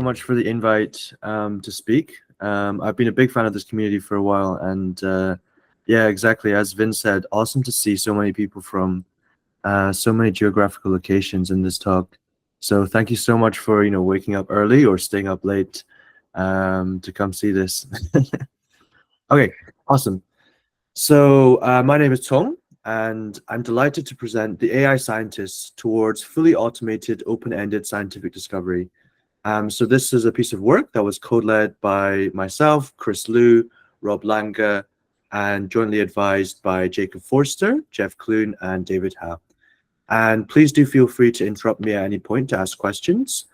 much for the invite to speak. I've been a big fan of this community for a while, and yeah, exactly as Vin said, awesome to see so many people from so many geographical locations in this talk. So thank you so much for waking up early or staying up late to come see this. Okay, awesome. So my name is Cong, and I'm delighted to present the AI scientists towards fully automated, open-ended scientific discovery. So this is a piece of work that was co-led by myself, Cong Lu, Rob Langer, and jointly advised by Jacob Forster, Jeff Clune, and David Howe. And please do feel free to interrupt me at any point to ask questions.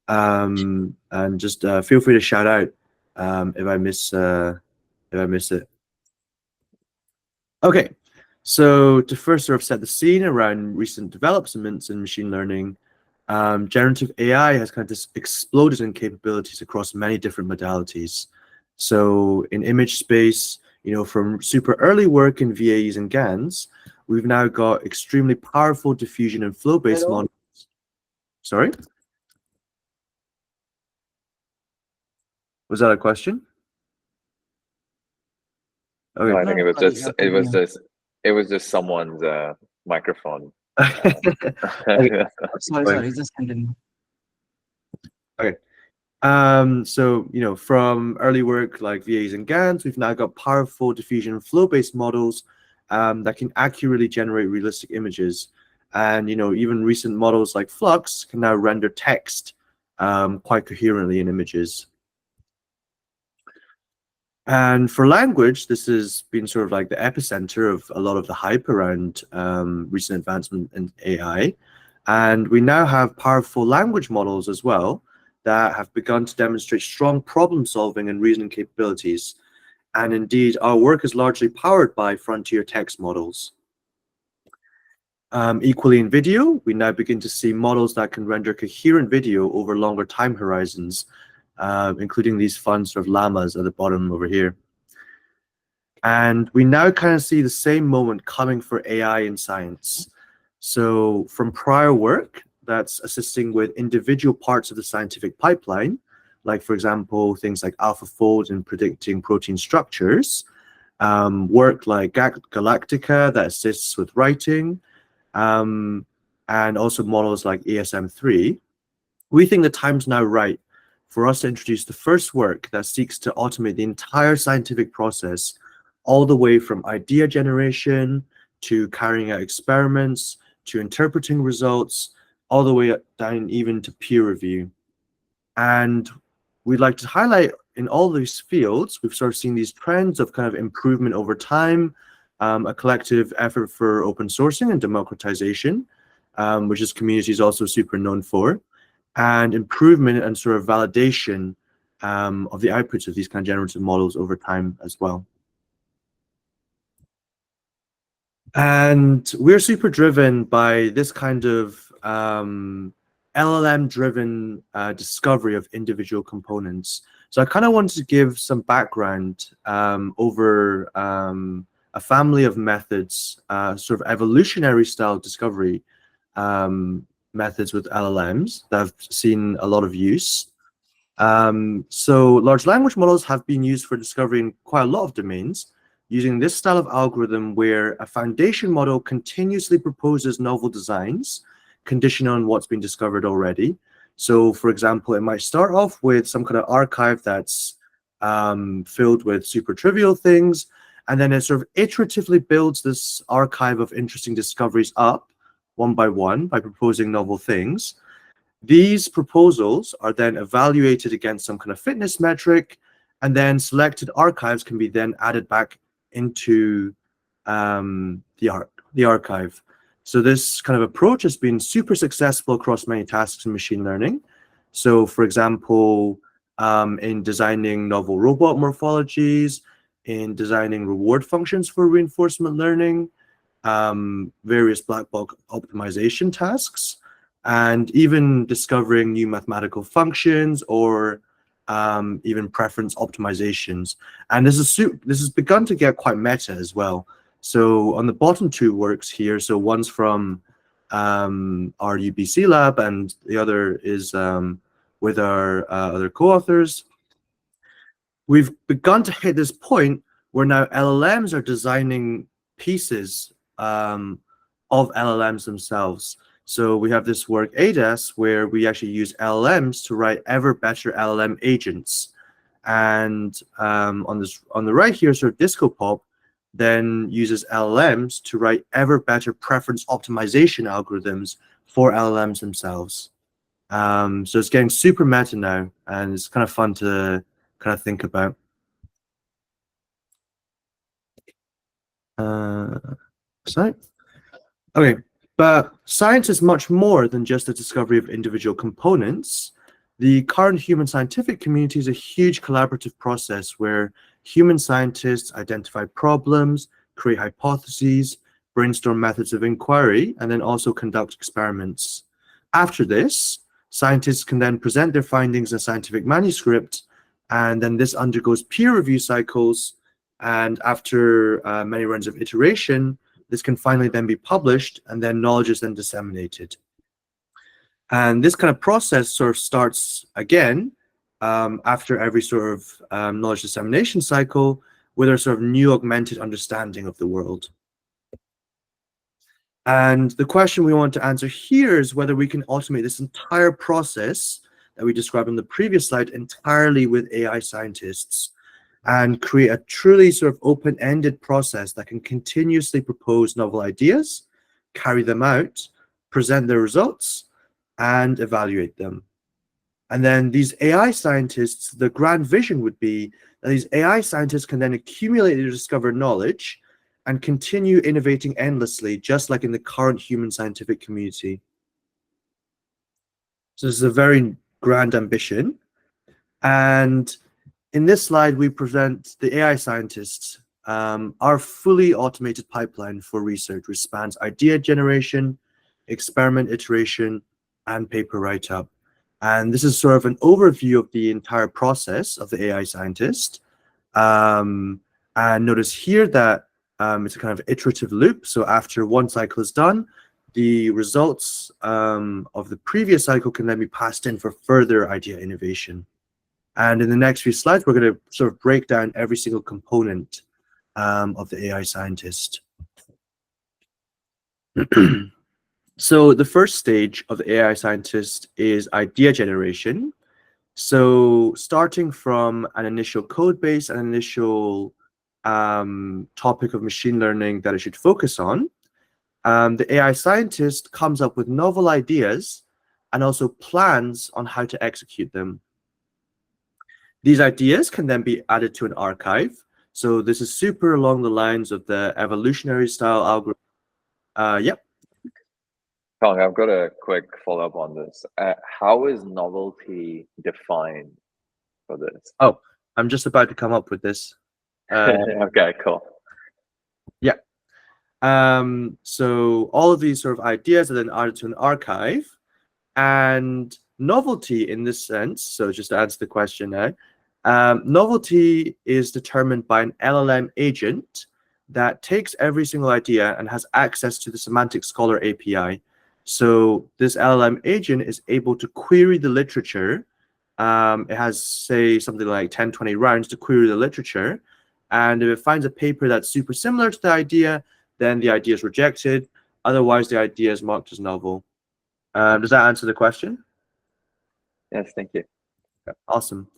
And just feel free to shout out if I miss it. Okay, so to first sort of set the scene around recent developments in machine learning, generative AI has kind of just exploded in capabilities across many different modalities. So in image space, from super early work in VAEs and GANs, we've now got extremely powerful diffusion and flow-based models. Sorry? Was that a question? Okay. No, I think it was just someone's microphone. Sorry, just continue. Okay. So, from early work like VAs and GANs, we've now got powerful diffusion and flow-based models that can accurately generate realistic images. And, even recent models like Flux can now render text quite coherently in images. And for language, this has been sort of like the epicenter of a lot of the hype around recent advancement in AI. And we now have powerful language models as well that have begun to demonstrate strong problem solving and reasoning capabilities. And indeed, our work is largely powered by frontier text models. Equally in video, we now begin to see models that can render coherent video over longer time horizons, including these fun sort of llamas at the bottom over here. And we now kind of see the same moment coming for AI in science. So from prior work that's assisting with individual parts of the scientific pipeline, like, for example, things like AlphaFold in predicting protein structures, work like Galactica that assists with writing, and also models like ASM3, we think the time's now right for us to introduce the first work that seeks to automate the entire scientific process, all the way from idea generation to carrying out experiments to interpreting results, all the way down even to peer review. And we'd like to highlight in all these fields, we've sort of seen these trends of kind of improvement over time, a collective effort for open sourcing and democratization, which this community is also super known for, and improvement and sort of validation of the outputs of these kind of generative models over time as well. And we're super driven by this kind of LLM-driven discovery of individual components. So I kind of wanted to give some background over a family of methods, sort of evolutionary style discovery methods with LLMs that have seen a lot of use. So large language models have been used for discovering quite a lot of domains, using this style of algorithm where a foundation model continuously proposes novel designs conditioned on what's been discovered already. So for example, it might start off with some kind of archive that's filled with super trivial things, and then it sort of iteratively builds this archive of interesting discoveries up one by proposing novel things. These proposals are then evaluated against some kind of fitness metric, and then selected archives can be then added back into the archive. So this kind of approach has been super successful across many tasks in machine learning. So for example, in designing novel robot morphologies, in designing reward functions for reinforcement learning, various black box optimization tasks, and even discovering new mathematical functions or even preference optimizations. And this has begun to get quite meta as well. So on the bottom two works here, so one's from our UBC lab and the other is with our other co-authors. We've begun to hit this point where now LLMs are designing pieces of LLMs themselves. So we have this work ADAS where we actually use LLMs to write ever better LLM agents. And on the right here, sort of Disco Pop then uses LLMs to write ever better preference optimization algorithms for LLMs themselves. So it's getting super meta now, and it's kind of fun to kind of think about. So, okay, but science is much more than just the discovery of individual components. The current human scientific community is a huge collaborative process where human scientists identify problems, create hypotheses, brainstorm methods of inquiry, and then also conduct experiments. After this, scientists can then present their findings in a scientific manuscript, and then this undergoes peer review cycles. And after many rounds of iteration, this can finally then be published, and then knowledge is then disseminated. And this kind of process sort of starts again after every sort of knowledge dissemination cycle with a sort of new augmented understanding of the world. And the question we want to answer here is whether we can automate this entire process that we described on the previous slide entirely with AI scientists and create a truly sort of open-ended process that can continuously propose novel ideas, carry them out, present their results, and evaluate them. And then these AI scientists, the grand vision would be that these AI scientists can then accumulate their discovered knowledge and continue innovating endlessly, just like in the current human scientific community. So this is a very grand ambition. And in this slide, we present the AI scientists, our fully automated pipeline for research, which spans idea generation, experiment iteration, and paper write-up. And this is sort of an overview of the entire process of the AI scientist. And notice here that it's a kind of iterative loop. So after one cycle is done, the results of the previous cycle can then be passed in for further idea innovation. And in the next few slides, we're going to sort of break down every single component of the AI scientist. So the first stage of the AI scientist is idea generation. So starting from an initial code base, an initial topic of machine learning that it should focus on, the AI scientist comes up with novel ideas and also plans on how to execute them. These ideas can then be added to an archive. So this is super along the lines of the evolutionary style algorithm. Yep. Cong, I've got a quick follow-up on this. How is novelty defined for this? Oh, I'm just about to come up with this. Okay, cool. Yeah. So all of these sort of ideas are then added to an archive, and novelty in this sense, so just to answer the question now, novelty is determined by an LLM agent that takes every single idea and has access to the Semantic Scholar API. So this LLM agent is able to query the literature. It has, say, something like 10, 20 rounds to query the literature. And if it finds a paper that's super similar to the idea, then the idea is rejected. Otherwise, the idea is marked as novel. Does that answer the question? Yes, thank you. Awesome.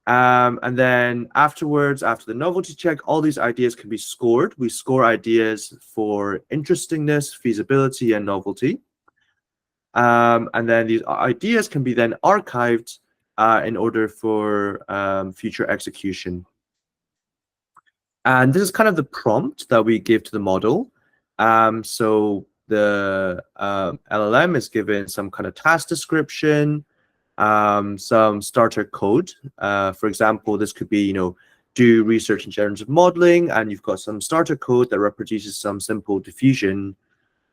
And then afterwards, after the novelty check, all these ideas can be scored. We score ideas for interestingness, feasibility, and novelty. And then these ideas can be then archived in order for future execution. And this is kind of the prompt that we give to the model. So the LLM is given some kind of task description, some starter code. For example, this could be, do research in generative modeling, and you've got some starter code that reproduces some simple diffusion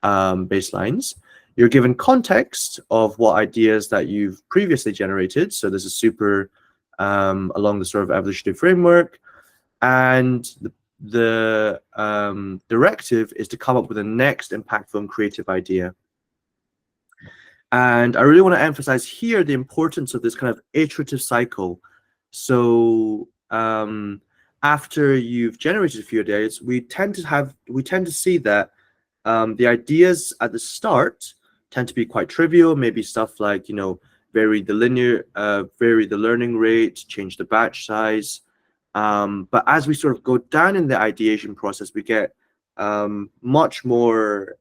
baselines. You're given context of what ideas that you've previously generated. So this is super along the sort of evolutionary framework. And the directive is to come up with the next impactful and creative idea. And I really want to emphasize here the importance of this kind of iterative cycle. So after you've generated a few ideas, we tend to see that the ideas at the start tend to be quite trivial, maybe stuff like, vary the learning rate, change the batch size. But as we sort of go down in the ideation process, we get much more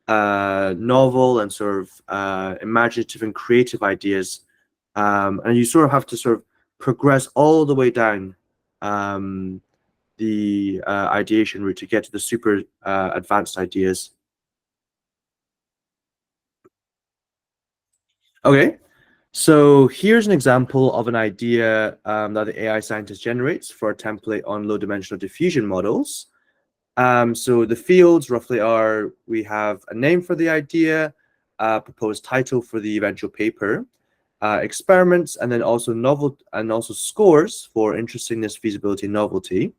novel and sort of imaginative and creative ideas. And you sort of have to sort of progress all the way down the ideation route to get to the super advanced ideas. Okay, so here's an example of an idea that the AI scientist generates for a template on low-dimensional diffusion models. So the fields roughly are, we have a name for the idea, proposed title for the eventual paper, experiments, and then also scores for interestingness, feasibility, novelty.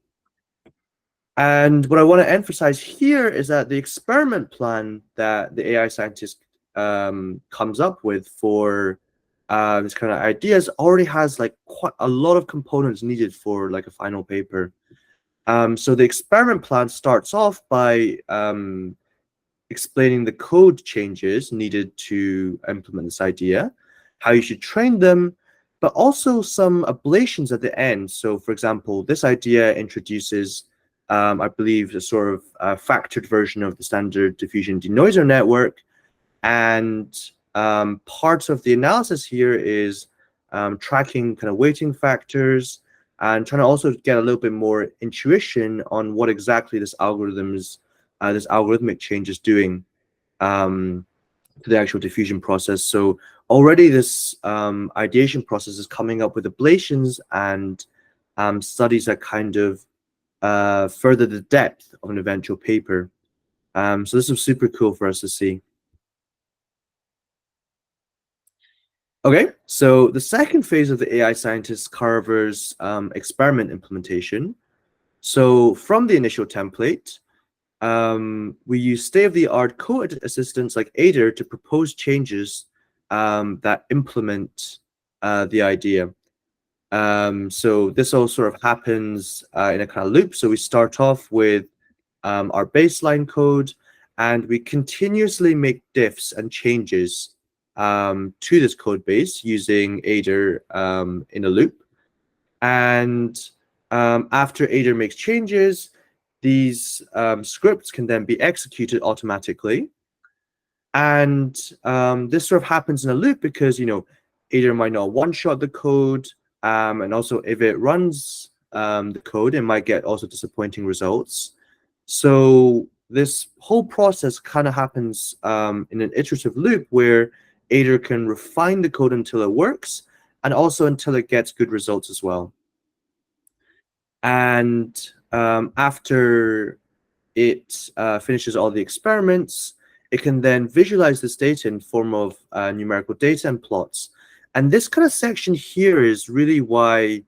And what I want to emphasize here is that the experiment plan that the AI scientist comes up with for this kind of ideas already has like quite a lot of components needed for like a final paper. So the experiment plan starts off by explaining the code changes needed to implement this idea, how you should train them, but also some ablations at the end. So, for example, this idea introduces, I believe, a sort of factored version of the standard diffusion denoiser network. And part of the analysis here is tracking kind of weighting factors and trying to also get a little bit more intuition on what exactly this algorithmic change is doing to the actual diffusion process. So already this ideation process is coming up with ablations and studies that kind of further the depth of an eventual paper. So this is super cool for us to see. Okay, so the second phase of the AI scientist covers experiment implementation. So from the initial template, we use state-of-the-art code assistants like Aider to propose changes that implement the idea. So this all sort of happens in a kind of loop. So we start off with our baseline code, and we continuously make diffs and changes to this code base using Aider in a loop. And after Aider makes changes, these scripts can then be executed automatically. And this sort of happens in a loop because, Aider might not one-shot the code. And also if it runs the code, it might get also disappointing results. So this whole process kind of happens in an iterative loop where Aider can refine the code until it works and also until it gets good results as well. And after it finishes all the experiments, it can then visualize this data in form of numerical data and plots. And this kind of section here is really why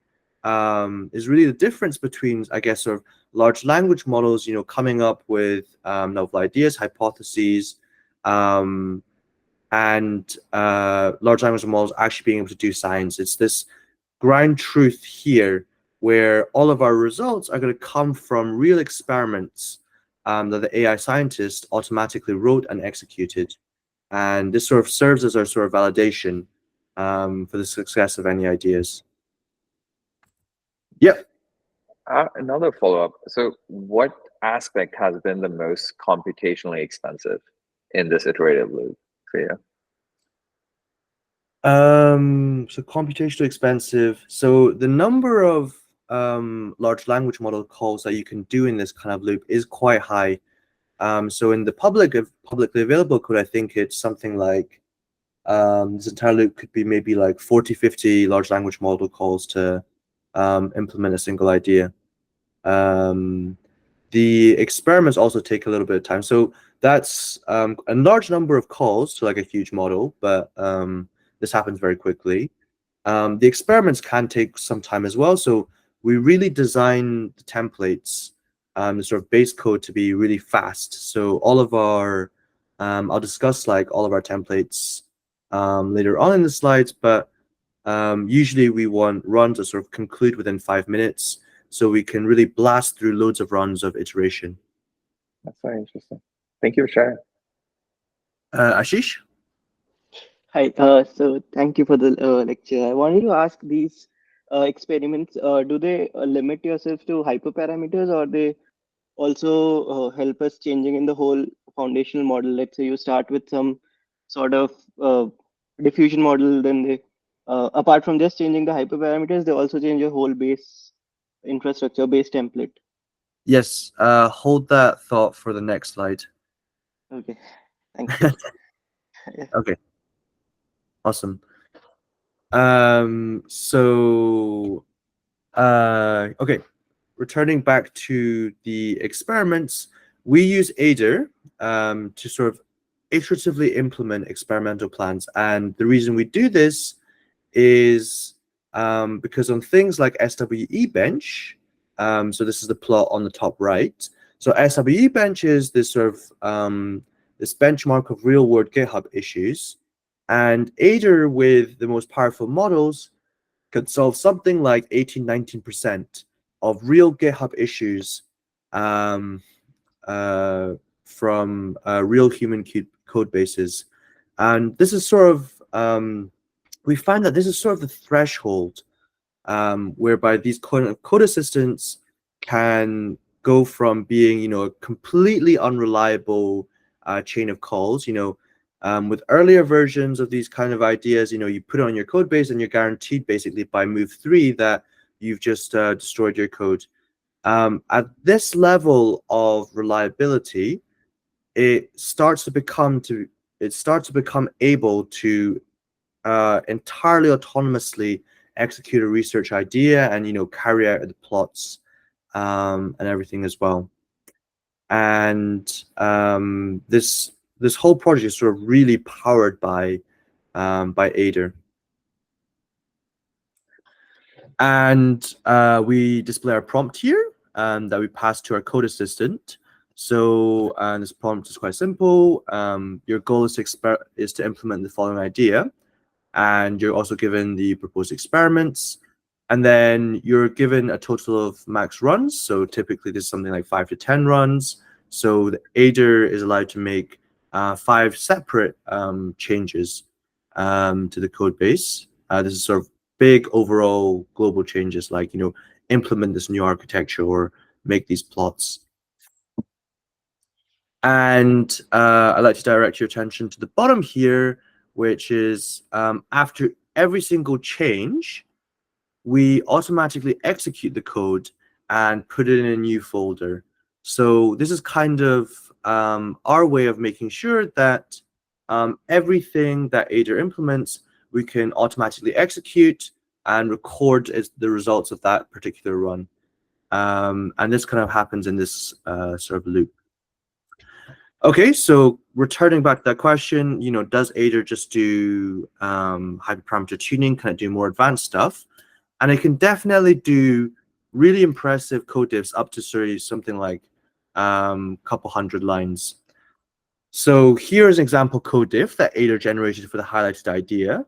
is really the difference between, I guess, sort of large language models, coming up with novel ideas, hypotheses, and large language models actually being able to do science. It's this ground truth here where all of our results are going to come from real experiments that the AI scientist automatically wrote and executed. And this sort of serves as our sort of validation for the success of any ideas. Yep. Another follow-up. So what aspect has been the most computationally expensive in this iterative loop for you? So computationally expensive. So the number of large language model calls that you can do in this kind of loop is quite high. So in the publicly available code, I think it's something like this entire loop could be maybe like 40, 50 large language model calls to implement a single idea. The experiments also take a little bit of time. So that's a large number of calls to like a huge model, but this happens very quickly. The experiments can take some time as well. So we really design the templates, the sort of base code to be really fast. So all of our I'll discuss like all of our templates later on in the slides, but usually we want runs to sort of conclude within 5 minutes, so we can really blast through loads of runs of iteration. That's very interesting. Thank you for sharing. Ashish? Hi, so thank you for the lecture. I wanted to ask these experiments, do they limit yourself to hyperparameters, or they also help us changing in the whole foundational model? Let's say you start with some sort of diffusion model, then they, apart from just changing the hyperparameters, they also change your whole base infrastructure, base template. Yes, hold that thought for the next slide. Okay, thank you. Okay, awesome. Okay, returning back to the experiments, we use Aider to sort of iteratively implement experimental plans. And the reason we do this is because on things like SWE bench, so this is the plot on the top right. So SWE bench is this sort of this benchmark of real world GitHub issues. And Aider with the most powerful models could solve something like 18–19% of real GitHub issues um, from real human code bases. And this is sort of, we find that this is sort of the threshold whereby these code assistants can go from being, a completely unreliable chain of calls, with earlier versions of these kind of ideas, you put it on your code base and you're guaranteed basically by move 3 that you've just destroyed your code. At this level of reliability, it starts to become able to entirely autonomously execute a research idea and carry out the plots and everything as well. And this whole project is sort of really powered by Aider. And we display our prompt here that we pass to our code assistant. So this prompt is quite simple. Your goal is to implement the following idea, and you're also given the proposed experiments, and then you're given a total of max runs. So typically this is something like 5 to 10 runs. So the Aider is allowed to make 5 separate changes to the code base. This is sort of big overall global changes, like implement this new architecture or make these plots. And I'd like to direct your attention to the bottom here, which is after every single change, we automatically execute the code and put it in a new folder. So this is kind of our way of making sure that everything that Aider implements, we can automatically execute and record as the results of that particular run. And this kind of happens in this sort of loop. Okay, so returning back to that question, does Aider just do hyperparameter tuning? Can it do more advanced stuff? And it can definitely do really impressive code diffs up to something like couple hundred lines. So here's an example code diff that Aider generated for the highlighted idea.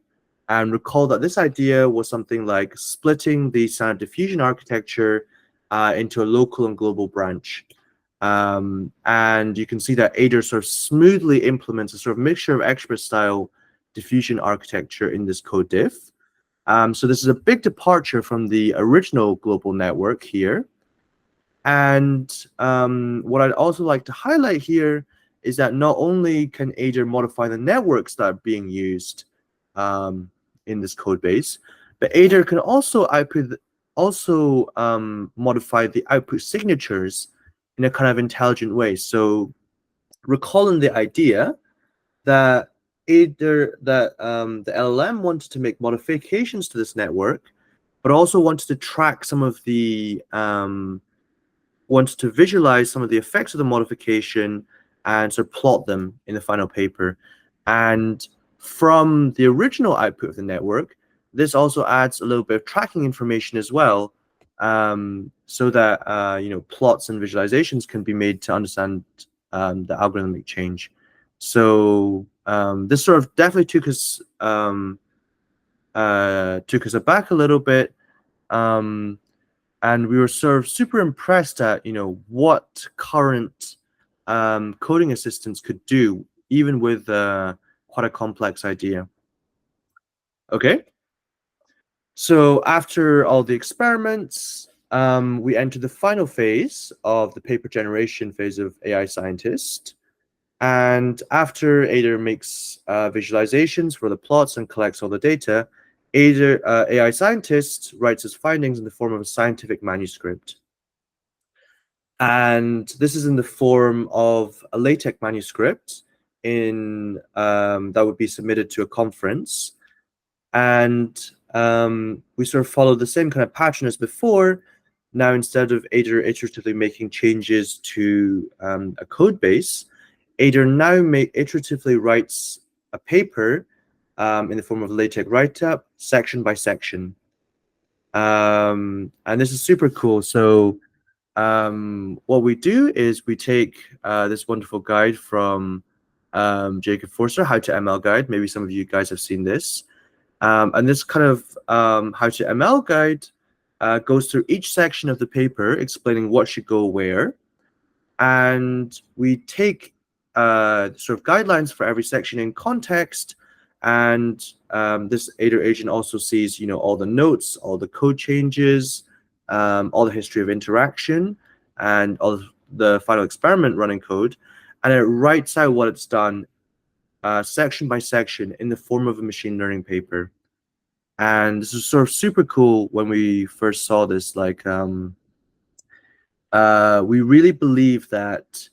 And recall that this idea was something like splitting the standard diffusion architecture into a local and global branch. And you can see that Aider sort of smoothly implements a sort of mixture of expert style diffusion architecture in this code diff. So this is a big departure from the original global network here. And what I'd also like to highlight here is that not only can Aider modify the networks that are being used in this code base, but Aider can also modify the output signatures in a kind of intelligent way. So recalling the idea that the LLM wanted to make modifications to this network, but also wanted to track some of the wanted to visualize some of the effects of the modification and sort of plot them in the final paper. And from the original output of the network, this also adds a little bit of tracking information as well, so that plots and visualizations can be made to understand the algorithmic change. So this sort of definitely took us aback a little bit, and we were sort of super impressed at what current coding assistants could do, even with quite a complex idea. Okay, so after all the experiments, we enter the final phase of the paper generation phase of AI Scientist. And after Ada makes visualizations for the plots and collects all the data, Ada AI Scientist writes his findings in the form of a scientific manuscript. And this is in the form of a LaTeX manuscript that would be submitted to a conference. And we sort of follow the same kind of pattern as before. Now, instead of Ada iteratively making changes to a code base, Ada now iteratively writes a paper in the form of a LaTeX write-up, section by section. And this is super cool. So what we do is we take this wonderful guide from Jacob Forster, How to ML Guide. Maybe some of you guys have seen this. And this kind of How to ML guide goes through each section of the paper, explaining what should go where. And we take sort of guidelines for every section in context. And this Ada agent also sees, all the notes, all the code changes, all the history of interaction, and all the final experiment running code. And it writes out what it's done section by section in the form of a machine learning paper. And this is sort of super cool when we first saw this. Like, we really believe that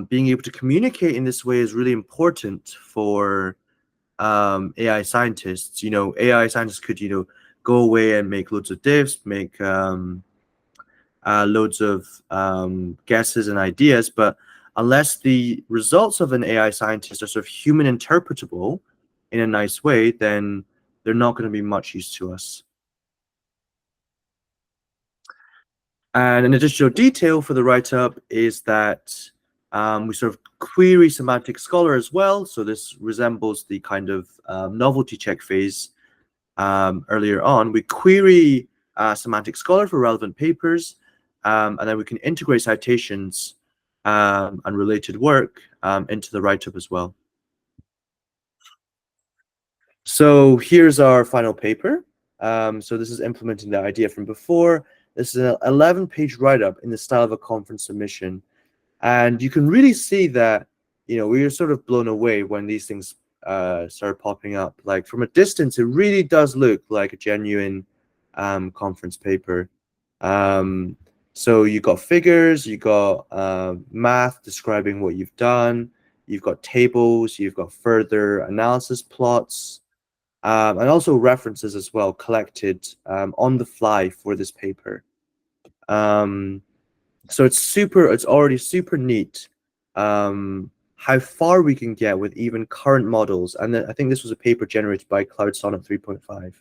being able to communicate in this way is really important for AI scientists. AI scientists could, go away and make loads of diffs, make loads of guesses and ideas, but unless the results of an AI scientist are sort of human interpretable in a nice way, then they're not going to be much use to us. And an additional detail for the write-up is that we sort of query semantic scholar as well. So this resembles the kind of novelty check phase earlier on. We query semantic scholar for relevant papers, and then we can integrate citations and related work into the write-up as well. So here's our final paper. So this is implementing the idea from before. This is an 11-page write-up in the style of a conference submission. And you can really see that, we were sort of blown away when these things started popping up. Like, from a distance, it really does look like a genuine conference paper. So you got figures, you got math describing what you've done, you've got tables, you've got further analysis plots, and also references as well, collected on the fly for this paper. So it's already super neat how far we can get with even current models. And I think this was a paper generated by Cloud Sonnet 3.5.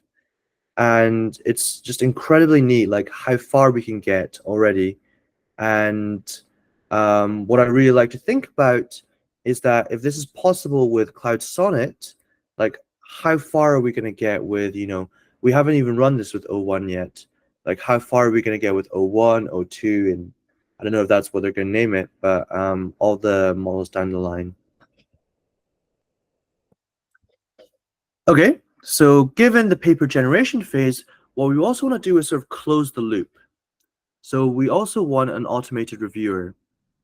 And it's just incredibly neat, like how far we can get already. And what I really like to think about is that if this is possible with Cloud Sonnet, like, how far are we going to get with, we haven't even run this with O1 yet. Like, how far are we going to get with O1, O2, and I don't know if that's what they're going to name it, but all the models down the line. Okay, so given the paper generation phase, what we also want to do is sort of close the loop. So we also want an automated reviewer.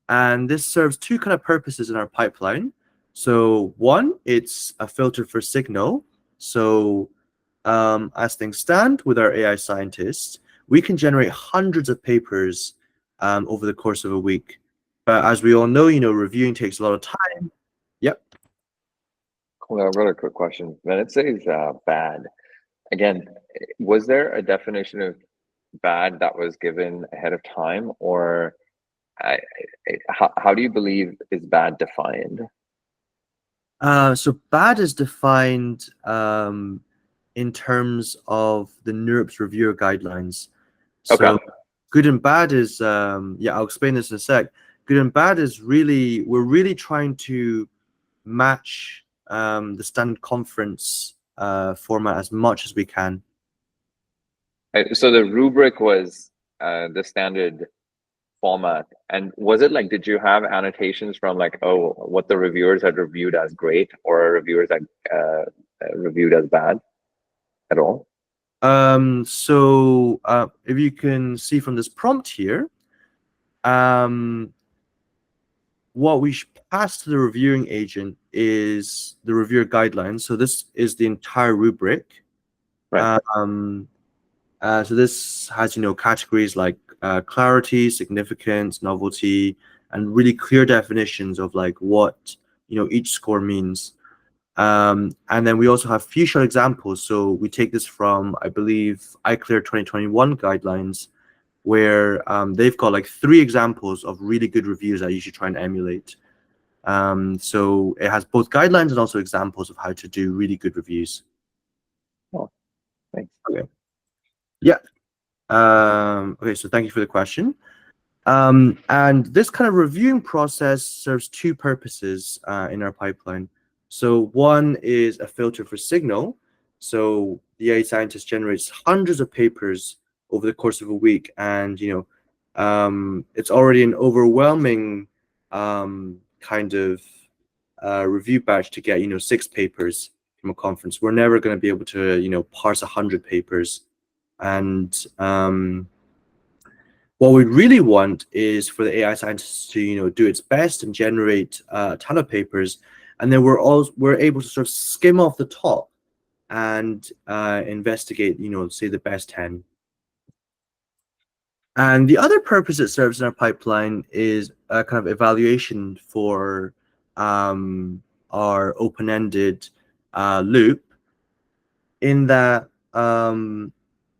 And this serves two kind of purposes in our pipeline. So one, it's a filter for signal. So as things stand with our AI scientists, we can generate hundreds of papers over the course of a week. But as we all know, reviewing takes a lot of time. Yep. Cool. I've got a quick question. When it says bad, again, was there a definition of bad that was given ahead of time, or how do you believe is bad defined? So bad is defined in terms of the NeurIPS reviewer guidelines. So Okay. Good and bad is, I'll explain this in a sec. Good and bad is really, we're really trying to match the standard conference format as much as we can. So the rubric was the standard format, and was it like, did you have annotations from like, oh, what the reviewers had reviewed as great or reviewers had reviewed as bad at all? So if you can see from this prompt here, what we pass to the reviewing agent is the reviewer guidelines. So this is the entire rubric. Right. So this has, categories like clarity, significance, novelty, and really clear definitions of like what, each score means. And then we also have few short examples. So we take this from, I believe, iClear 2021 guidelines, where they've got like 3 examples of really good reviews that you should try and emulate. So it has both guidelines and also examples of how to do really good reviews. Oh, thanks. Okay. Yeah. Okay, so thank you for the question. And this kind of reviewing process serves 2 purposes in our pipeline. So one is a filter for signal. So the AI scientist generates hundreds of papers over the course of a week, and it's already an overwhelming kind of review batch to get 6 papers from a conference. We're never going to be able to parse 100 papers, and what we really want is for the AI scientists to do its best and generate a ton of papers, and then we're able to sort of skim off the top and investigate say the best 10. And the other purpose it serves in our pipeline is a kind of evaluation for our open-ended loop, in that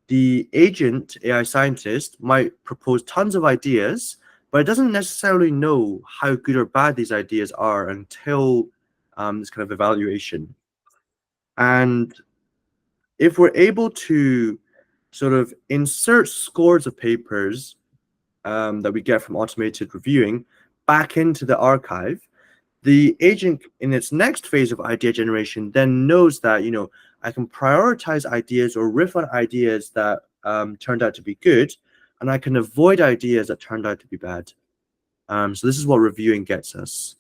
the agent AI scientist might propose tons of ideas, but it doesn't necessarily know how good or bad these ideas are until this kind of evaluation. And if we're able to sort of insert scores of papers that we get from automated reviewing back into the archive, the agent in its next phase of idea generation then knows that I can prioritize ideas or riff on ideas that turned out to be good, and I can avoid ideas that turned out to be bad. So this is what reviewing gets us.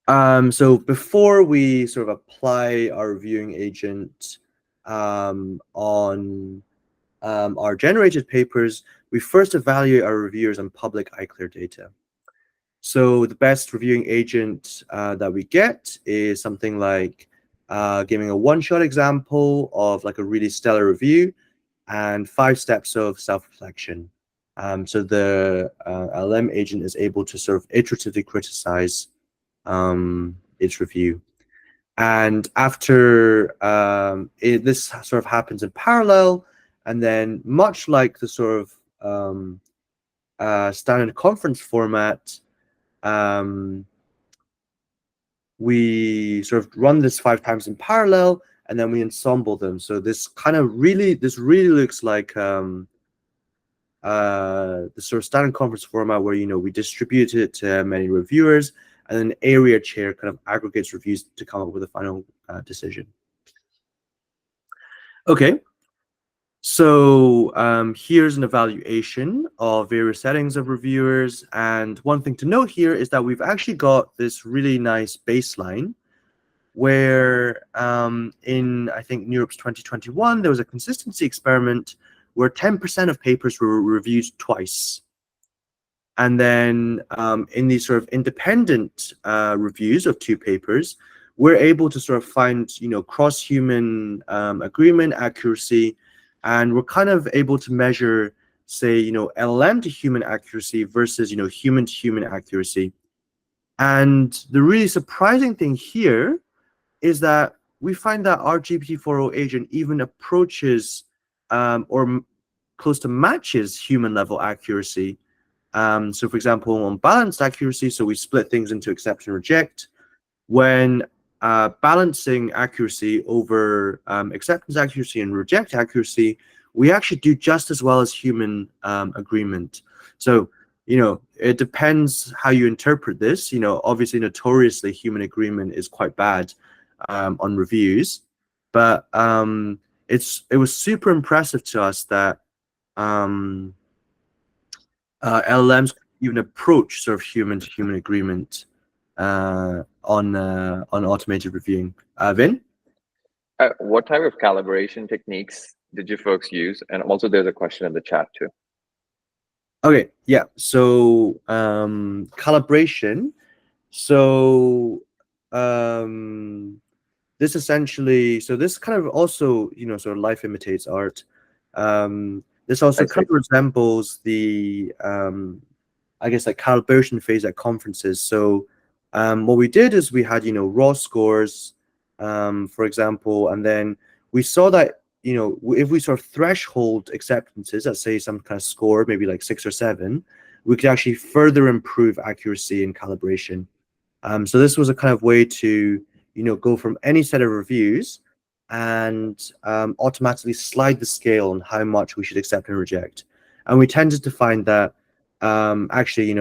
So before we sort of apply our reviewing agent on our generated papers, we first evaluate our reviewers on public iClear data. So the best reviewing agent that we get is something like giving a one-shot example of like a really stellar review and 5 steps of self-reflection. So the LM agent is able to sort of iteratively criticize its review. And after this sort of happens in parallel, and then much like the sort of standard conference format, we sort of run this 5 times in parallel, and then we ensemble them. So this really looks like the sort of standard conference format where we distribute it to many reviewers, and then area chair kind of aggregates reviews to come up with a final decision. Okay. So here's an evaluation of various settings of reviewers. And one thing to note here is that we've actually got this really nice baseline where in, I think, Europe's 2021, there was a consistency experiment where 10% of papers were reviewed twice. And then in these sort of independent reviews of 2 papers, we're able to sort of find, cross-human agreement, accuracy, and we're kind of able to measure, say, LLM to human accuracy versus, human to human accuracy. And the really surprising thing here is that we find that our GPT-4o agent even approaches or close to matches human level accuracy. So for example, on balanced accuracy, so we split things into accept and reject. When balancing accuracy over acceptance accuracy and reject accuracy, we actually do just as well as human agreement. So, it depends how you interpret this. Obviously, notoriously, human agreement is quite bad on reviews, but it was super impressive to us that LLMs even approach sort of human-to-human agreement on automated reviewing. Vin? What type of calibration techniques did you folks use? And also, there's a question in the chat too. Okay, yeah. So calibration. So this essentially, so this kind of also, sort of life imitates art. This also kind of resembles the, I guess, like calibration phase at conferences. So what we did is we had, raw scores, for example, and then we saw that, if we sort of threshold acceptances, let's say some kind of score, maybe like 6 or 7, we could actually further improve accuracy in calibration. So this was a kind of way to, go from any set of reviews and automatically slide the scale on how much we should accept and reject. And we tended to find that actually,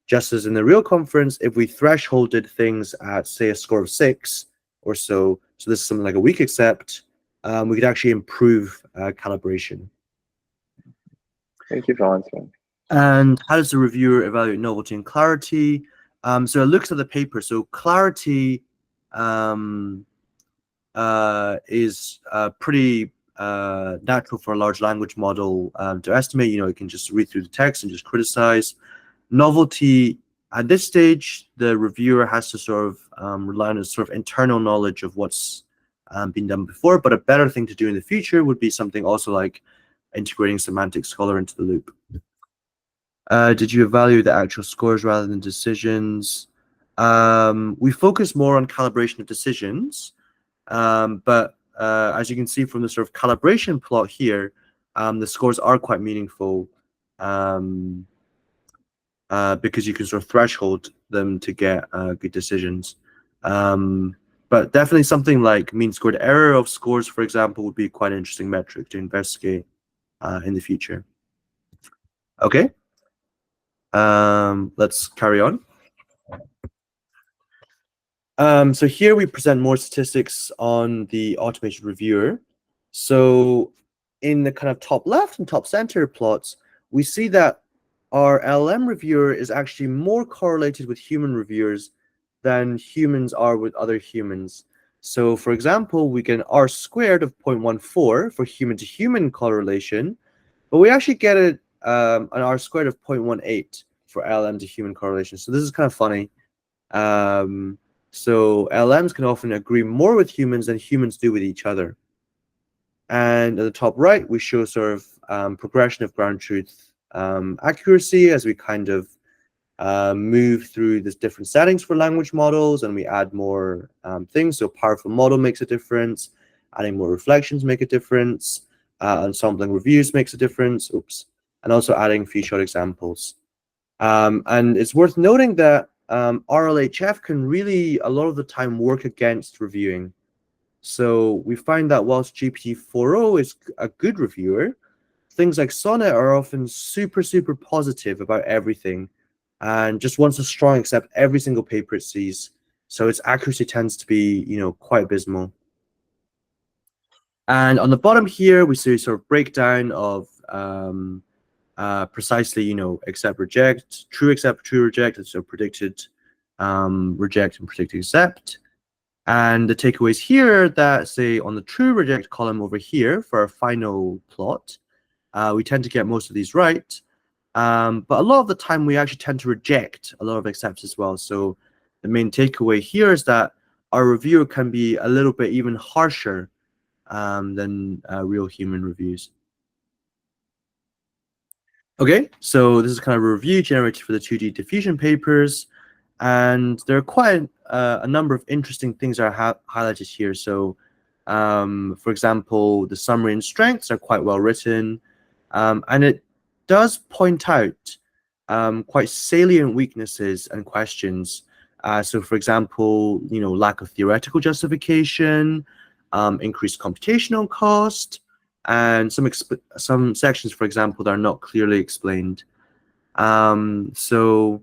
just as in the real conference, if we thresholded things at, say, a score of 6 or so, so this is something like a weak accept, we could actually improve calibration. Thank you for answering. And how does the reviewer evaluate novelty and clarity? So it looks at the paper. So clarity is pretty natural for a large language model to estimate. It can just read through the text and just criticize. Novelty, at this stage, the reviewer has to sort of rely on a sort of internal knowledge of what's been done before, but a better thing to do in the future would be something also like integrating semantic scholar into the loop. Did you evaluate the actual scores rather than decisions? We focus more on calibration of decisions, but as you can see from the sort of calibration plot here, the scores are quite meaningful because you can sort of threshold them to get good decisions. But definitely something like mean squared error of scores, for example, would be quite an interesting metric to investigate in the future. Okay. Let's carry on. So here we present more statistics on the automated reviewer. So in the kind of top left and top center plots, we see that our LLM reviewer is actually more correlated with human reviewers than humans are with other humans. So for example, we get an R squared of 0.14 for human-to-human correlation, but we actually get an R squared of 0.18 for LLM to human correlation. So this is kind of funny. So LLMs can often agree more with humans than humans do with each other. And at the top right, we show sort of progression of ground truth accuracy as we kind of move through these different settings for language models, and we add more things. So powerful model makes a difference, adding more reflections make a difference, ensembling reviews makes a difference, and also adding few-shot examples. And it's worth noting that RLHF can really, a lot of the time, work against reviewing. So we find that whilst GPT-4o is a good reviewer, things like Sonnet are often super, super positive about everything and just wants to strong accept every single paper it sees. So its accuracy tends to be, quite abysmal. And on the bottom here, we see a sort of breakdown of precisely, accept, reject, true accept, true reject, and so predicted reject and predicted accept. And the takeaways here that say on the true reject column over here for our final plot, we tend to get most of these right. But a lot of the time we actually tend to reject a lot of accepts as well. So the main takeaway here is that our reviewer can be a little bit even harsher than real human reviews. Okay, so this is kind of a review generated for the 2D diffusion papers. And there are quite a number of interesting things that are highlighted here. So, for example, the summary and strengths are quite well written. And it does point out quite salient weaknesses and questions. So, for example, lack of theoretical justification, increased computational cost, and some sections, for example, that are not clearly explained. So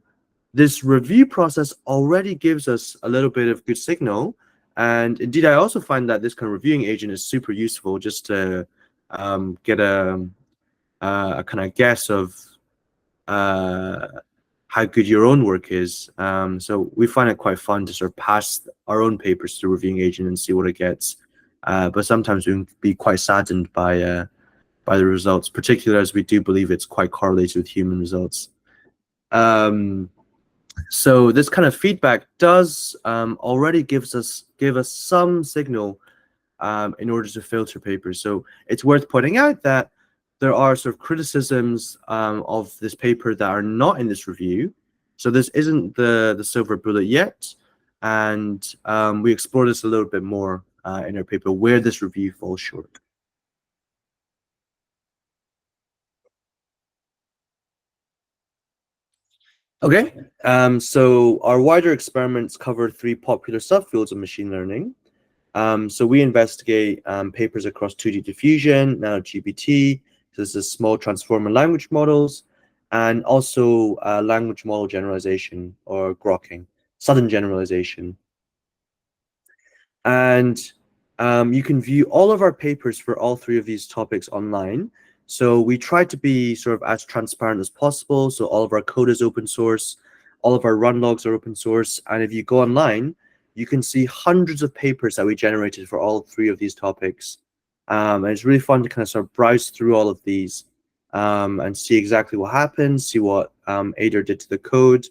this review process already gives us a little bit of good signal. And indeed, I also find that this kind of reviewing agent is super useful just to get a kind of guess of how good your own work is. So we find it quite fun to sort of pass our own papers to the reviewing agent and see what it gets. But sometimes we can be quite saddened by the results, particularly as we do believe it's quite correlated with human results. So this kind of feedback does already give us some signal in order to filter papers. So it's worth pointing out that there are sort of criticisms of this paper that are not in this review. So this isn't the silver bullet yet, and we explore this a little bit more in our paper where this review falls short. Okay, so our wider experiments cover 3 popular subfields of machine learning. So we investigate papers across 2D diffusion, nanogpt, so this is small transformer language models, and also language model generalization or grokking, sudden generalization. And you can view all of our papers for all 3 of these topics online. So we try to be sort of as transparent as possible. So all of our code is open source, all of our run logs are open source. And if you go online, you can see hundreds of papers that we generated for all 3 of these topics. And it's really fun to kind of sort of browse through all of these and see exactly what happened, see what Ader did to the code,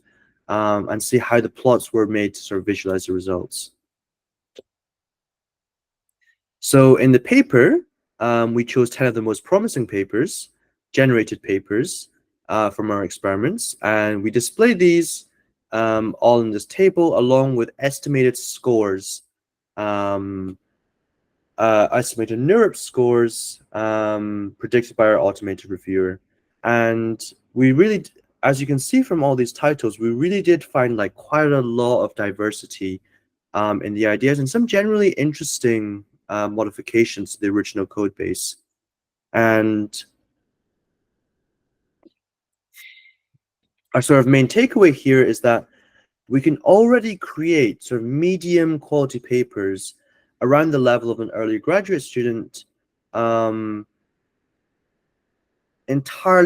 and see how the plots were made to sort of visualize the results. So in the paper, we chose 10 of the most promising papers, generated papers from our experiments, and we displayed these all in this table along with estimated scores, estimated NeurIPS scores predicted by our automated reviewer. And we really, as you can see from all these titles, we really did find like quite a lot of diversity in the ideas and some generally interesting modifications to the original code base. And our sort of main takeaway here is that we can already create sort of medium quality papers around the level of an early graduate student entirely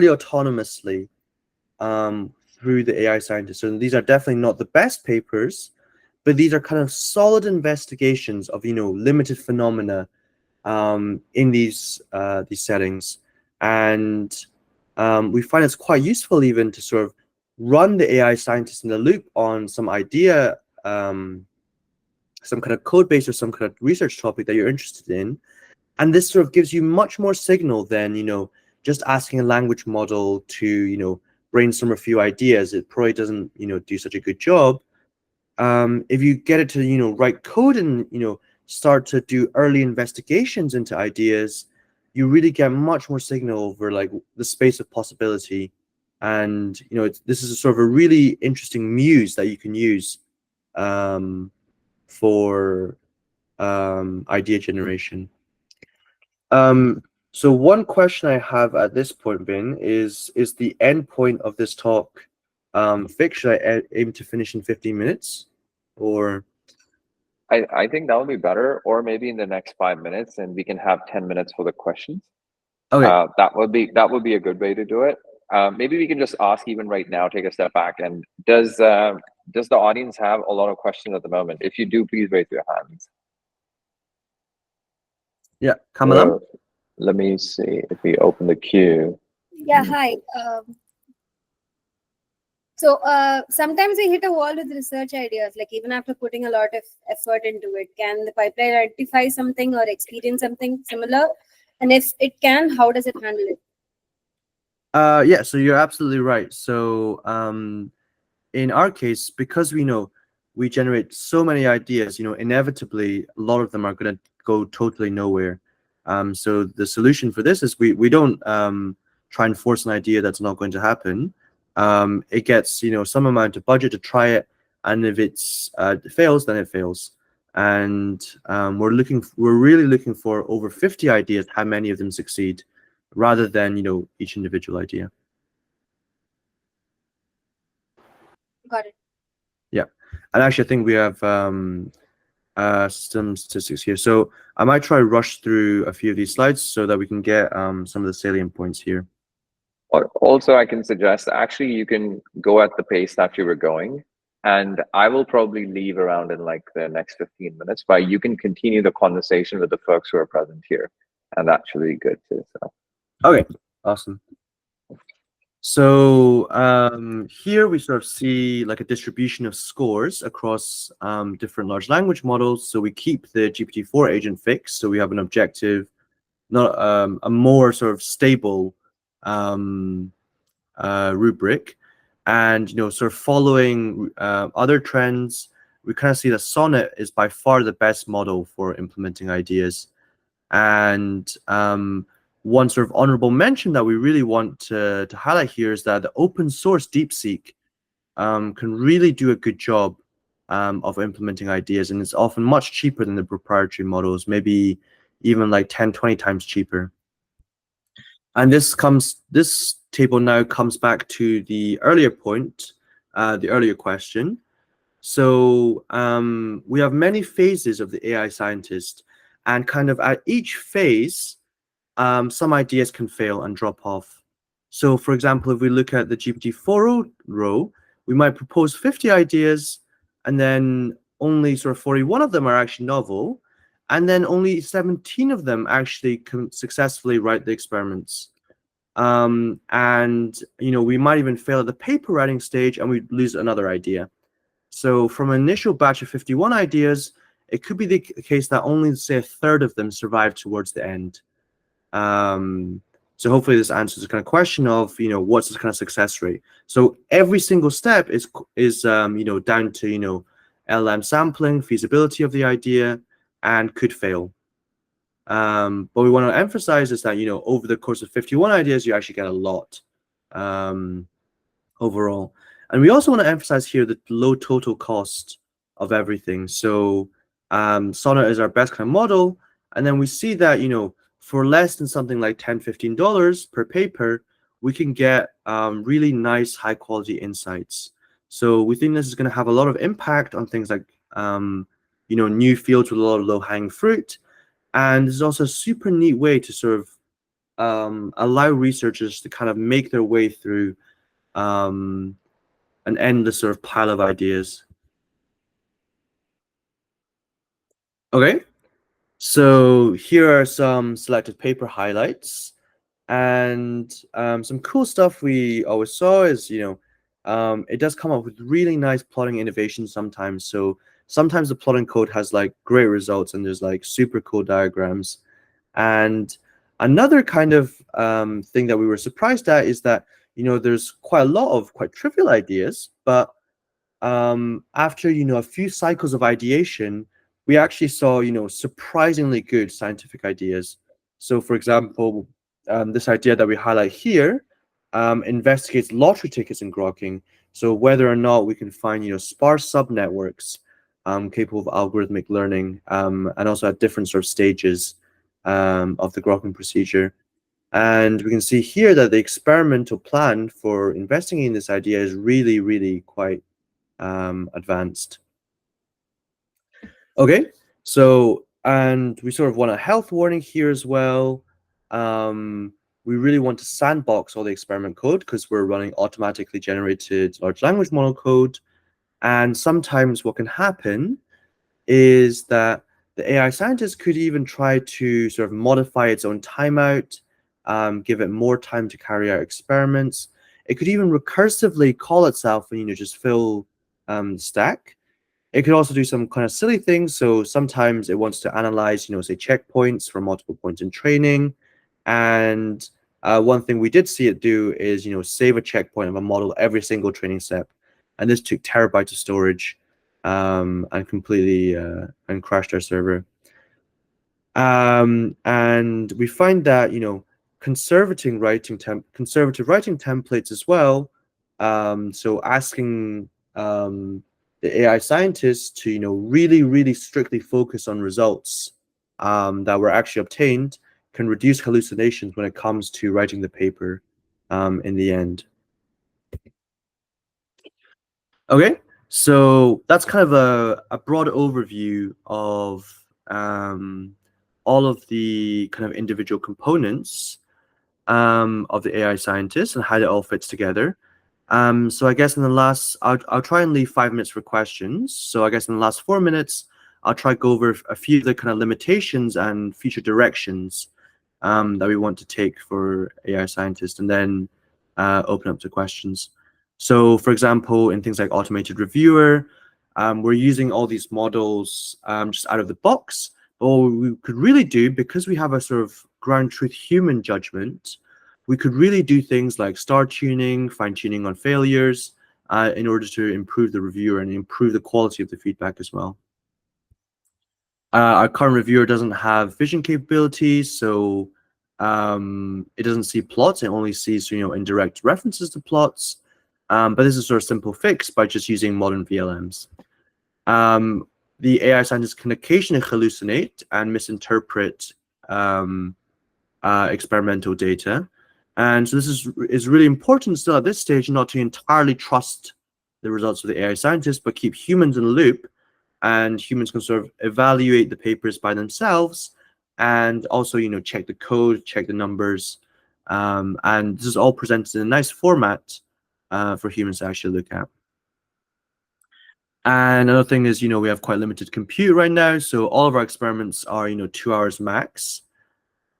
autonomously through the AI scientists. So these are definitely not the best papers, but these are kind of solid investigations of, limited phenomena in these settings. And we find it's quite useful even to sort of run the AI scientist in the loop on some idea, some kind of code base or some kind of research topic that you're interested in. And this sort of gives you much more signal than, just asking a language model to, brainstorm a few ideas. It probably doesn't, do such a good job. If you get it to, write code and, start to do early investigations into ideas, you really get much more signal over like the space of possibility. And, this is a sort of a really interesting muse that you can use for idea generation. So one question I have at this point, Bin, is the end point of this talk fixed? Should I aim to finish in 15 minutes? Or I think that would be better, or maybe in the next 5 minutes, and we can have 10 minutes for the questions. okay. That would be a good way to do it. Maybe we can just ask even right now, take a step back, and does the audience have a lot of questions at the moment? If you do, please raise your hands. Yeah, Kamalam? Let me see if we open the queue. Yeah, hi. So sometimes we hit a wall with research ideas, like even after putting a lot of effort into it. Can the pipeline identify something or experience something similar? And if it can, how does it handle it? Yeah, so you're absolutely right. So in our case, because we generate so many ideas, inevitably a lot of them are going to go totally nowhere. So the solution for this is we don't try and force an idea that's not going to happen. It gets some amount of budget to try it, and if it fails, then it fails. And we're really looking for over 50 ideas, how many of them succeed, rather than each individual idea. Got it. Yeah, and actually, I think we have some statistics here. So I might try to rush through a few of these slides so that we can get some of the salient points here. Also, I can suggest actually you can go at the pace that you were going, and I will probably leave around in like the next 15 minutes, but you can continue the conversation with the folks who are present here, and that should be good too. So. Okay, awesome. So here we sort of see like a distribution of scores across different large language models. So we keep the GPT-4 agent fixed, so we have an objective, not a more sort of stable rubric, and sort of following other trends, we kind of see that Sonnet is by far the best model for implementing ideas. And one sort of honorable mention that we really want to highlight here is that the open source DeepSeek can really do a good job of implementing ideas, and it's often much cheaper than the proprietary models, maybe even like 10, 20 times cheaper. And this table now comes back to the earlier point, the earlier question. So we have many phases of the AI scientist, and kind of at each phase, some ideas can fail and drop off. So for example, if we look at the GPT-4 row, we might propose 50 ideas, and then only sort of 41 of them are actually novel, and then only 17 of them actually can successfully write the experiments. And we might even fail at the paper writing stage, and we lose another idea. So from an initial batch of 51 ideas, it could be the case that only, say, a third of them survive towards the end. So hopefully this answers the kind of question of, what's the kind of success rate. So every single step is down to, LLM sampling, feasibility of the idea, and could fail. But we want to emphasize is that, over the course of 51 ideas, you actually get a lot overall. And we also want to emphasize here the low total cost of everything. So Sonnet is our best kind of model. And then we see that, for less than something like $10, $15 per paper, we can get really nice, high quality insights. So we think this is going to have a lot of impact on things like, new fields with a lot of low hanging fruit. And it's also a super neat way to sort of allow researchers to kind of make their way through an endless sort of pile of ideas. Okay, so here are some selected paper highlights, and some cool stuff we always saw is, it does come up with really nice plotting innovations sometimes. So sometimes the plotting code has like great results, and there's like super cool diagrams. And another kind of thing that we were surprised at is that, there's quite a lot of quite trivial ideas, but after, a few cycles of ideation, we actually saw, surprisingly good scientific ideas. So for example, this idea that we highlight here investigates lottery tickets in grokking. So whether or not we can find, sparse subnetworks capable of algorithmic learning, and also at different sort of stages of the grokking procedure. And we can see here that the experimental plan for investigating this idea is really, really quite advanced. Okay, so, and we sort of want a health warning here as well. We really want to sandbox all the experiment code because we're running automatically generated large language model code. And sometimes what can happen is that the AI scientist could even try to sort of modify its own timeout, give it more time to carry out experiments. It could even recursively call itself and just fill the stack. It could also do some kind of silly things. So sometimes it wants to analyze, say checkpoints for multiple points in training. And one thing we did see it do is, save a checkpoint of a model every single training step. And this took terabytes of storage and completely and crashed our server. And we find that, conservative writing templates as well. So asking the AI scientists to, really, really strictly focus on results that were actually obtained can reduce hallucinations when it comes to writing the paper in the end. Okay, so that's kind of a broad overview of all of the kind of individual components of the AI scientist and how it all fits together. So I guess in the last, I'll try and leave 5 minutes for questions. So I guess in the last 4 minutes, I'll try to go over a few of the kind of limitations and future directions that we want to take for AI scientists, and then open up to questions. So for example, in things like automated reviewer, we're using all these models just out of the box. But what we could really do, because we have a sort of ground truth human judgment, we could really do things like star tuning, fine tuning on failures, in order to improve the reviewer and improve the quality of the feedback as well. Our current reviewer doesn't have vision capabilities, so it doesn't see plots. It only sees indirect references to plots. But this is a sort of simple fix by just using modern VLMs. The AI scientists can occasionally hallucinate and misinterpret experimental data. And so this is really important still at this stage, not to entirely trust the results of the AI scientists, but keep humans in the loop, and humans can sort of evaluate the papers by themselves, and also check the code, check the numbers, and this is all presented in a nice format for humans to actually look at. And another thing is, we have quite limited compute right now, so all of our experiments are 2 hours max.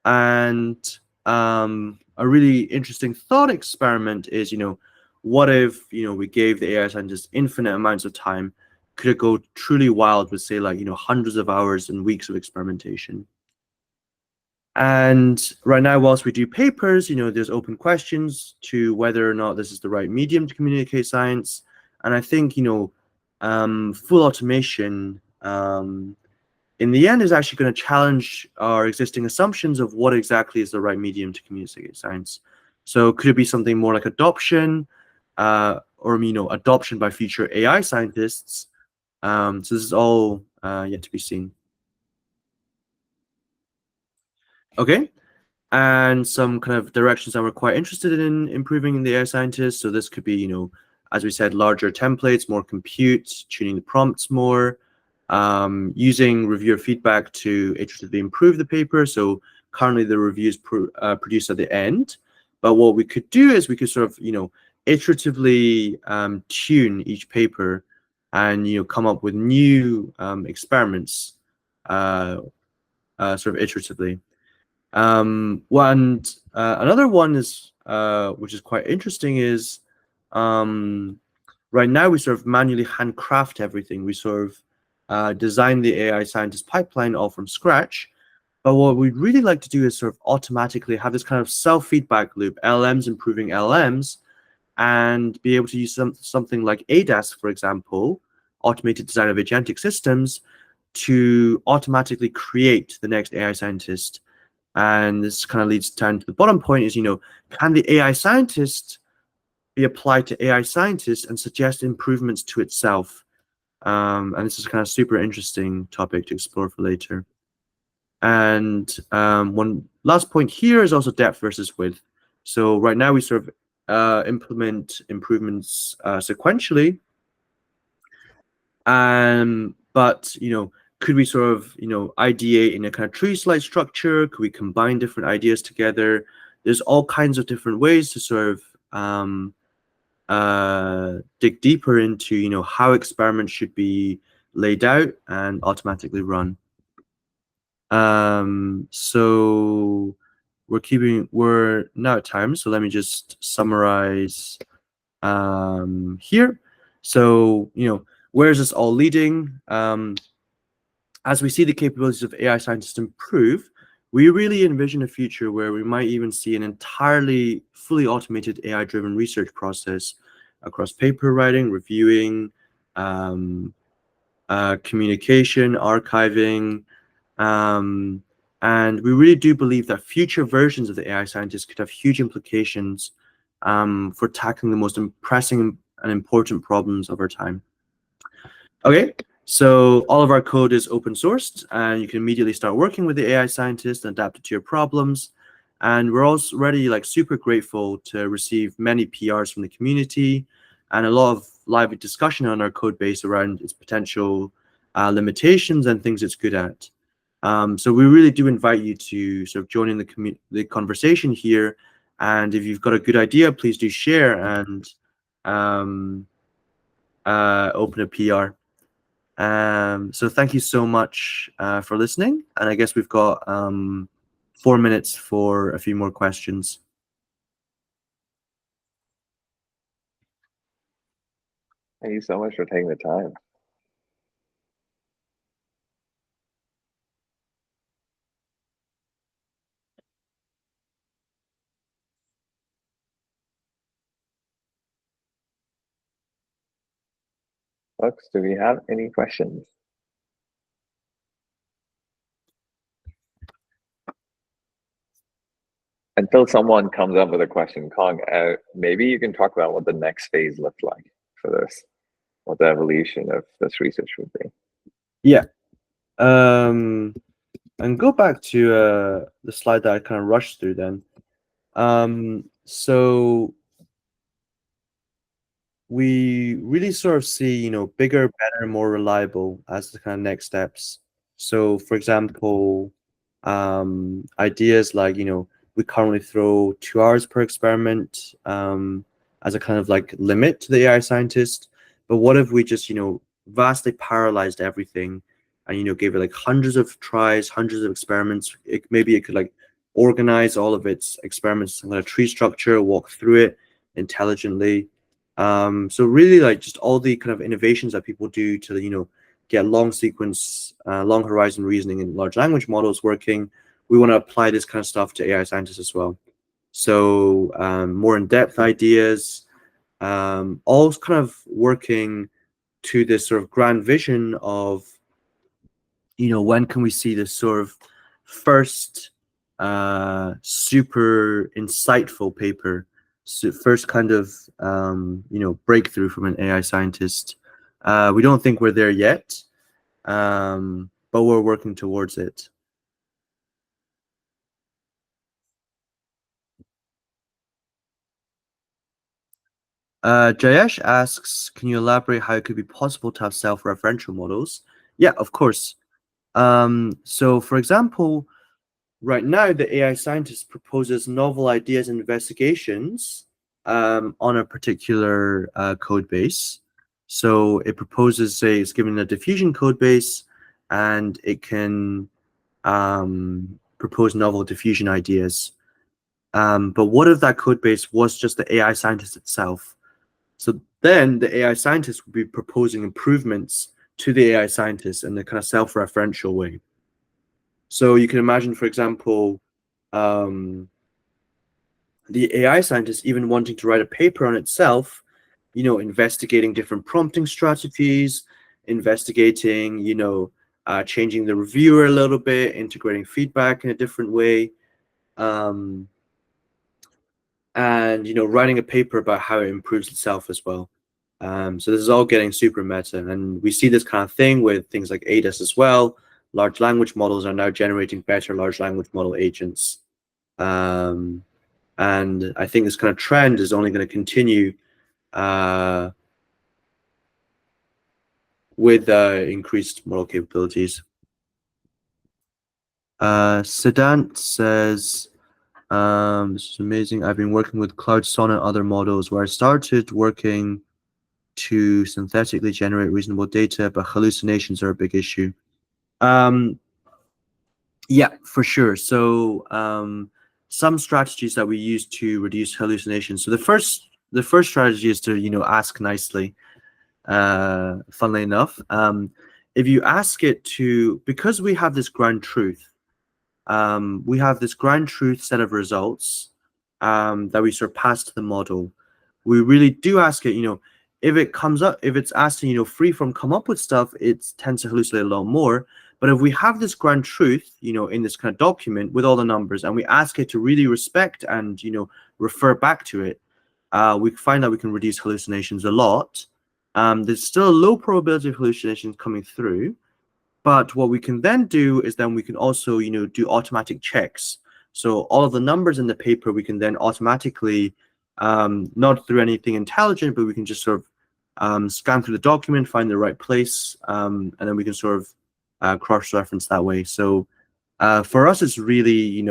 And a really interesting thought experiment is, what if we gave the AI scientists infinite amounts of time? Could it go truly wild with, say, like hundreds of hours and weeks of experimentation? And right now, whilst we do papers, there's open questions to whether or not this is the right medium to communicate science. And I think full automation in the end is actually going to challenge our existing assumptions of what exactly is the right medium to communicate science. So could it be something more like adoption, or adoption by future AI scientists? So this is all yet to be seen. Okay, and some kind of directions that we're quite interested in improving in the AI scientists. So this could be, as we said, larger templates, more compute, tuning the prompts more, using reviewer feedback to iteratively improve the paper. So currently the reviews produced at the end, but what we could do is we could sort of iteratively tune each paper and come up with new experiments sort of iteratively. Another one is which is quite interesting is right now we sort of manually handcraft everything. We sort of design the AI scientist pipeline all from scratch. But what we'd really like to do is sort of automatically have this kind of self-feedback loop, LLMs improving LLMs, and be able to use something like ADAS, for example, automated design of agentic systems, to automatically create the next AI scientist. And this kind of leads down to the bottom point is, can the AI scientist be applied to AI scientists and suggest improvements to itself? And this is kind of super interesting topic to explore for later. And one last point here is also depth versus width. So right now we sort of implement improvements sequentially. But could we sort of ideate in a kind of tree-like structure? Could we combine different ideas together? There's all kinds of different ways to sort of dig deeper into how experiments should be laid out and automatically run. So we're now at time, so let me just summarize here. So where is this all leading? As we see the capabilities of AI scientists improve, we really envision a future where we might even see an entirely fully automated AI-driven research process across paper writing, reviewing, communication, archiving, and we really do believe that future versions of the AI scientists could have huge implications for tackling the most pressing and important problems of our time. Okay, so all of our code is open sourced, and you can immediately start working with the AI scientist and adapt it to your problems. And we're already super grateful to receive many PRs from the community and a lot of lively discussion on our code base around its potential limitations and things it's good at. So we really do invite you to sort of join in the conversation here. And if you've got a good idea, please do share and open a PR. So thank you so much for listening. And I guess we've got 4 minutes for a few more questions. Thank you so much for taking the time. Folks, do we have any questions? Until someone comes up with a question, Kong, maybe you can talk about what the next phase looked like for this, what the evolution of this research would be. Yeah. And go back to the slide that I kind of rushed through then. So we really sort of see, bigger, better, more reliable as the kind of next steps. So for example, ideas like, we currently throw 2 hours per experiment as a kind of like limit to the AI scientist. But what if we just, vastly parallelized everything and, gave it like hundreds of tries, hundreds of experiments. Maybe it could like organize all of its experiments in a tree structure, walk through it intelligently. So really like just all the kind of innovations that people do to, get long sequence, long horizon reasoning in large language models working. We want to apply this kind of stuff to AI scientists as well. So more in-depth ideas, all kind of working to this sort of grand vision of, when can we see this sort of first super insightful paper, so first kind of breakthrough from an AI scientist. We don't think we're there yet, but we're working towards it. Jayesh asks, can you elaborate how it could be possible to have self-referential models? Yeah, of course. So for example, right now the AI scientist proposes novel ideas and investigations on a particular code base. So it proposes, say, it's given a diffusion code base, and it can propose novel diffusion ideas. But what if that code base was just the AI scientist itself? So then the AI scientist would be proposing improvements to the AI scientist in a kind of self-referential way. So you can imagine, for example, the AI scientist even wanting to write a paper on itself, investigating different prompting strategies, investigating, changing the reviewer a little bit, integrating feedback in a different way. And writing a paper about how it improves itself as well. So this is all getting super meta, and we see this kind of thing with things like ADAS as well. Large language models are now generating better large language model agents, and I think this kind of trend is only going to continue with increased model capabilities. Siddhant says, this is amazing. I've been working with Cloud Sonnet and other models where I started working to synthetically generate reasonable data, but hallucinations are a big issue. Yeah, for sure. So some strategies that we use to reduce hallucinations. So the first strategy is to ask nicely. Funnily enough, if you ask it to, because we have this ground truth, we have this ground truth set of results that we sort of pass to the model. We really do ask it, if it comes up, if it's asked to, freeform come up with stuff, it tends to hallucinate a lot more. But if we have this ground truth, in this kind of document with all the numbers, and we ask it to really respect and, refer back to it, we find that we can reduce hallucinations a lot. There's still a low probability of hallucinations coming through. But what we can then do is then we can also, do automatic checks. So all of the numbers in the paper, we can then automatically, not through anything intelligent, but we can just sort of scan through the document, find the right place, and then we can sort of cross-reference that way. So for us, it's really,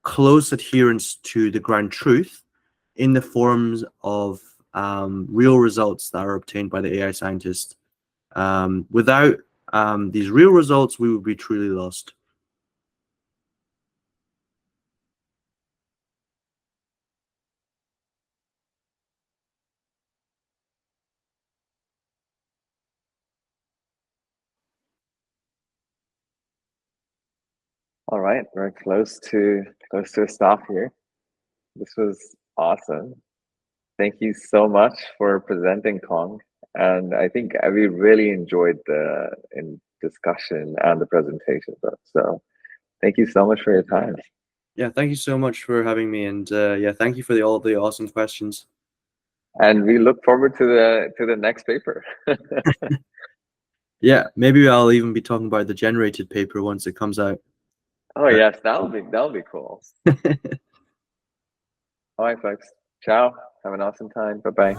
close adherence to the ground truth in the forms of real results that are obtained by the AI scientist. Without these real results, we would be truly lost. All right, we're close to a stop here. This was awesome. Thank you so much for presenting, Cong. And I think we really enjoyed the discussion and the presentation. So thank you so much for your time. Yeah, thank you so much for having me, and yeah, thank you for all the awesome questions. And we look forward to the next paper. Yeah, maybe I'll even be talking about the generated paper once it comes out. Oh yes, that'll be cool. All right, folks. Ciao. Have an awesome time. Bye-bye.